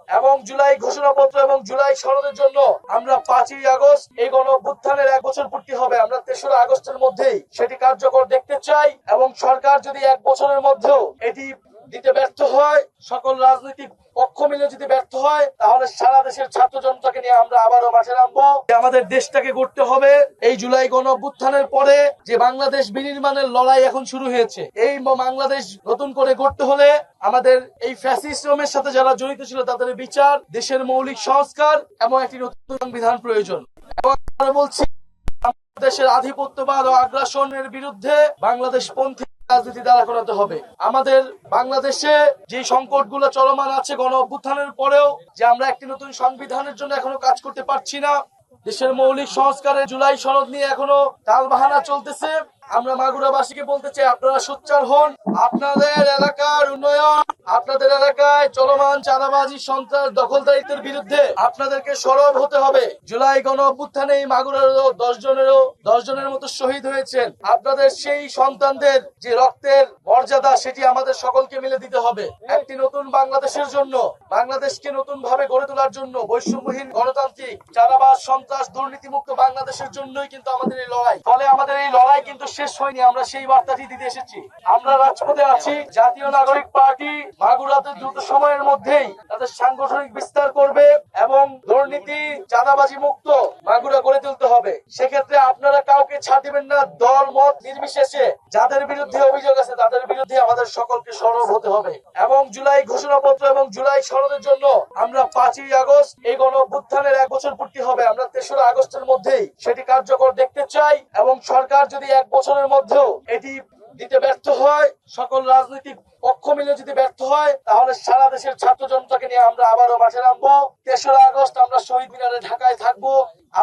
এবং জুলাই ঘোষণাপত্র এবং জুলাই সনদের জন্য আমরা 5ই আগস্ট এই গণঅভ্যুত্থানের 1 বছর পূর্তি হবে, আমরা 3রা আগস্টের মধ্যেই সেটি কার্যকর দেখতে চাই। এবং সরকার যদি 1 বছরের মধ্যেও এটি দিতে ব্যর্থ হয়, সকল রাজনৈতিক পক্ষ মিলে যদি ব্যর্থ হয়, তাহলে সারা দেশের ছাত্র জনতাকে নিয়ে আমরা আবারও মাঠে নামবো। আমাদের দেশটাকে গড়তে হবে। এই জুলাই গণঅভ্যুত্থানের পরে যে বাংলাদেশ বিনির্মাণের লড়াই এখন শুরু হয়েছে, এই বাংলাদেশ নতুন করে গড়তে হলে আমাদের এই ফ্যাসিস্টের সাথে যারা জড়িত ছিল তাদের বিচার, দেশের মৌলিক সংস্কার এবং একটি নতুন সংবিধান প্রয়োজন। এবং আমরা বলছি, দেশের আধিপত্যবাদ ও আগ্রাসনের বিরুদ্ধে বাংলাদেশ পন্থী রাজনীতি দ্বারা করাতে হবে। আমাদের বাংলাদেশে যে সংকটগুলো চলমান আছে গণ অভ্যুত্থানের পরেও, যে আমরা একটি নতুন সংবিধানের জন্য এখনো কাজ করতে পারছি না, দেশের মৌলিক সংস্কারের জুলাই সনদ নিয়ে এখনো টালবাহানা চলতেছে। আমরা মাগুরাবাসীকে বলতে চাই, আপনারা সোচ্চার হন। আপনাদের এলাকার উন্নয়ন, আপনাদের এলাকায় চলমান চাঁদাবাজি, সন্ত্রাস, দখলদারিত্বের বিরুদ্ধে আপনাদেরকে সরব হতে হবে। জুলাই গণ অভ্যুত্থানে মাগুরারও 10 জনের মতো শহীদ হয়েছেন। আপনাদের সেই সন্তানদের যে রক্তের মর্যাদা, সেটি আমাদের সকলকে মিলে দিতে হবে। একটি নতুন বাংলাদেশের জন্য, বাংলাদেশকে নতুন ভাবে গড়ে তোলার জন্য, বৈষম্যহীন গণতান্ত্রিক চাঁদাবাজ, সন্ত্রাস, দুর্নীতিমুক্ত বাংলাদেশের জন্যই কিন্তু আমাদের এই লড়াই। ফলে আমাদের এই লড়াই কিন্তু শেষ হয়নি, আমরা সেই বার্তাটি দিতে এসেছি। আমরা রাজপথে আছি। জাতীয় নাগরিক পার্টি মাগুরাতে দ্রুত সময়ের মধ্যেই তাদের সাংগঠনিক বিস্তার করবে এবং দুর্নীতি, চাঁদাবাজি মুক্ত মাগুরা গড়ে তুলতে হবে। সেক্ষেত্রে আপনারা কাউকে ছাড় দিবেন না। দল মত নির্বিশেষে যাদের বিরুদ্ধে অভিযোগ আছে তাদের বিরুদ্ধে আমাদের সকলকে সরব হতে হবে। এবং জুলাই ঘোষণাপত্র এবং জুলাই সনদের জন্য আমরা 5ই আগস্ট এই গণঅভ্যুত্থানের 1 বছর পূর্তি হবে, আমরা 3রা আগস্টের মধ্যেই সেটি কার্যকর দেখতে চাই। এবং সরকার যদি 1 বছরের মধ্যেও এটি দিতে ব্যর্থ হয়, সকল রাজনৈতিক পক্ষ মিলে যদি ব্যর্থ হয়, তাহলে সারা দেশের ছাত্র জনতাকে নিয়ে আমরা আবারও মাঠে নামবো। 3রা আগস্ট আমরা শহীদ মিনারে ঢাকায় থাকবো।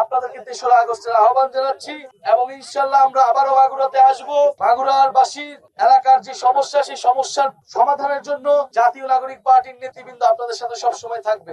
আপনাদেরকে 3রা আগস্টের আহ্বান জানাচ্ছি এবং ইনশাল্লাহ আমরা আবারও মাগুরাতে আসবো। মাগুরার বাসীর এলাকার যে সমস্যা, সেই সমস্যার সমাধানের জন্য জাতীয় নাগরিক পার্টির নেতৃবৃন্দ আপনাদের সাথে সবসময় থাকবে।